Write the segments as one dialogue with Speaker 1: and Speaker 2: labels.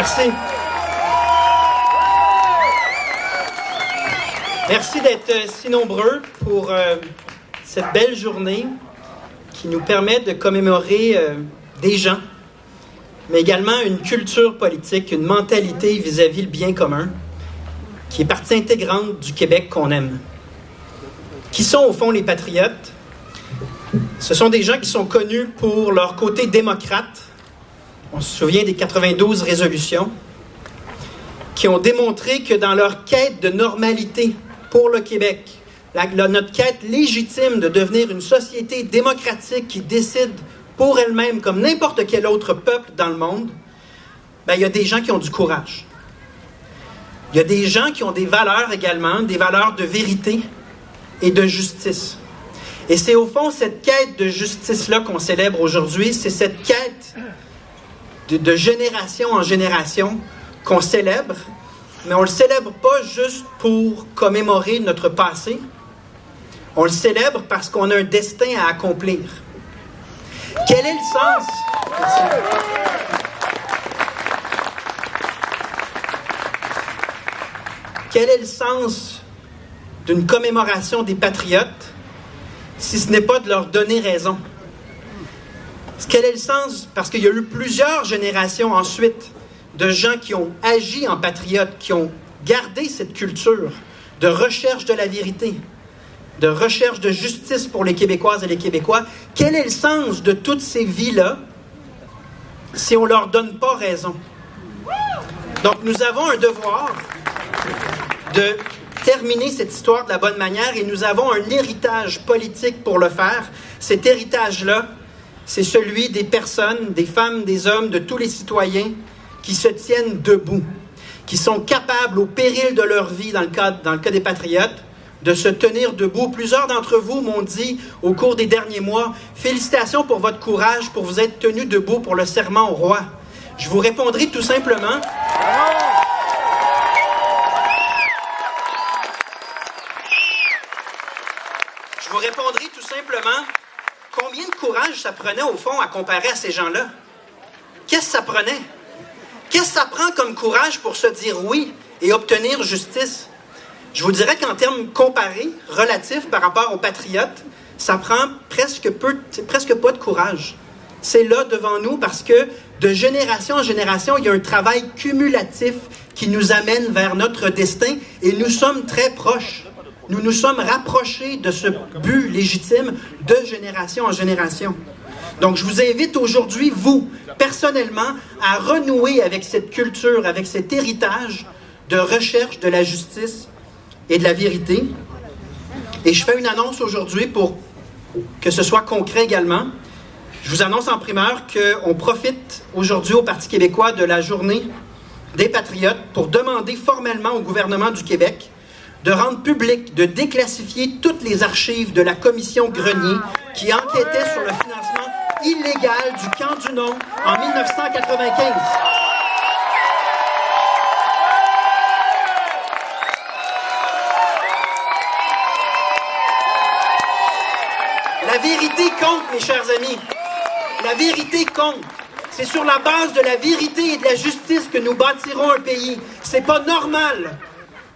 Speaker 1: Merci. Merci d'être si nombreux pour cette belle journée qui nous permet de commémorer des gens, mais également une culture politique, une mentalité vis-à-vis le bien commun, qui est partie intégrante du Québec qu'on aime. Qui sont au fond les patriotes? Ce sont des gens qui sont connus pour leur côté démocrate. On se souvient des 92 résolutions, qui ont démontré que dans leur quête de normalité pour le Québec, notre quête légitime de devenir une société démocratique qui décide pour elle-même, comme n'importe quel autre peuple dans le monde, il y a des gens qui ont du courage. Il y a des gens qui ont des valeurs également, des valeurs de vérité et de justice. Et c'est au fond cette quête de justice-là qu'on célèbre aujourd'hui, c'est cette quête de génération en génération qu'on célèbre, mais on ne le célèbre pas juste pour commémorer notre passé, on le célèbre parce qu'on a un destin à accomplir. Quel est le sens? Merci. Quel est le sens d'une commémoration des patriotes si ce n'est pas de leur donner raison? Quel est le sens? Parce qu'il y a eu plusieurs générations ensuite de gens qui ont agi en patriotes, qui ont gardé cette culture de recherche de la vérité, de recherche de justice pour les Québécoises et les Québécois. Quel est le sens de toutes ces vies-là si on ne leur donne pas raison? Donc, nous avons un devoir de terminer cette histoire de la bonne manière et nous avons un héritage politique pour le faire. Cet héritage-là, c'est celui des personnes, des femmes, des hommes, de tous les citoyens qui se tiennent debout, qui sont capables, au péril de leur vie, dans le cas des patriotes, de se tenir debout. Plusieurs d'entre vous m'ont dit au cours des derniers mois, « Félicitations pour votre courage, pour vous être tenus debout pour le serment au roi. » Je vous répondrai tout simplement... Combien de courage ça prenait, au fond, à comparer à ces gens-là? Qu'est-ce que ça prenait? Qu'est-ce que ça prend comme courage pour se dire oui et obtenir justice? Je vous dirais qu'en termes comparés, relatifs par rapport aux patriotes, ça prend presque pas de courage. C'est là devant nous parce que de génération en génération, il y a un travail cumulatif qui nous amène vers notre destin et nous sommes très proches. Nous nous sommes rapprochés de ce but légitime de génération en génération. Donc, je vous invite aujourd'hui, vous, personnellement, à renouer avec cette culture, avec cet héritage de recherche de la justice et de la vérité. Et je fais une annonce aujourd'hui pour que ce soit concret également. Je vous annonce en primeur qu'on profite aujourd'hui au Parti québécois de la journée des Patriotes pour demander formellement au gouvernement du Québec de rendre public, de déclassifier toutes les archives de la commission Grenier qui enquêtait sur le financement illégal du Camp du Non en 1995. La vérité compte, mes chers amis. La vérité compte. C'est sur la base de la vérité et de la justice que nous bâtirons un pays. C'est pas normal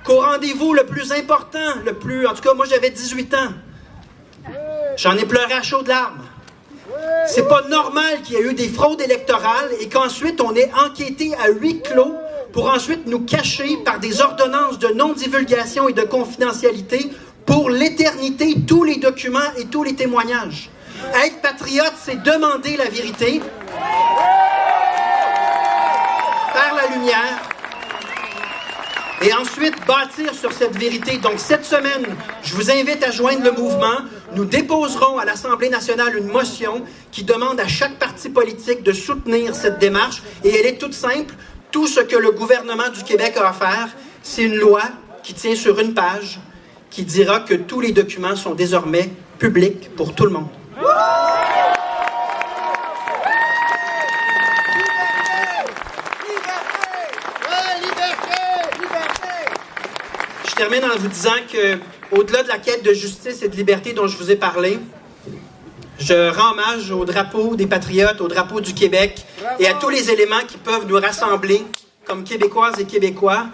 Speaker 1: qu'au rendez-vous le plus important, en tout cas, moi j'avais 18 ans. J'en ai pleuré à chaudes larmes. C'est pas normal qu'il y ait eu des fraudes électorales et qu'ensuite on ait enquêté à huis clos pour ensuite nous cacher par des ordonnances de non-divulgation et de confidentialité pour l'éternité tous les documents et tous les témoignages. Être patriote, c'est demander la vérité, faire la lumière, et ensuite bâtir sur cette vérité. Donc cette semaine, je vous invite à joindre le mouvement. Nous déposerons à l'Assemblée nationale une motion qui demande à chaque parti politique de soutenir cette démarche. Et elle est toute simple. Tout ce que le gouvernement du Québec a à faire, c'est une loi qui tient sur une page, qui dira que tous les documents sont désormais publics pour tout le monde. Je termine en vous disant que, au-delà de la quête de justice et de liberté dont je vous ai parlé, je rends hommage au drapeau des Patriotes, au drapeau du Québec et à tous les éléments qui peuvent nous rassembler comme Québécoises et Québécois,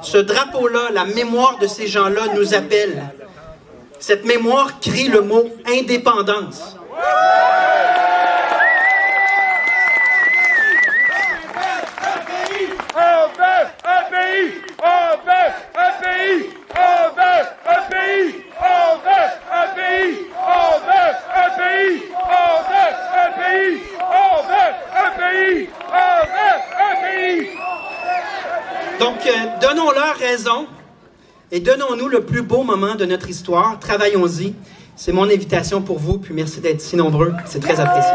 Speaker 1: ce drapeau-là, la mémoire de ces gens-là nous appelle. Cette mémoire crie le mot indépendance. Donc, donnons-leur raison et donnons-nous le plus beau moment de notre histoire. Travaillons-y. C'est mon invitation pour vous, puis merci d'être si nombreux. C'est très apprécié.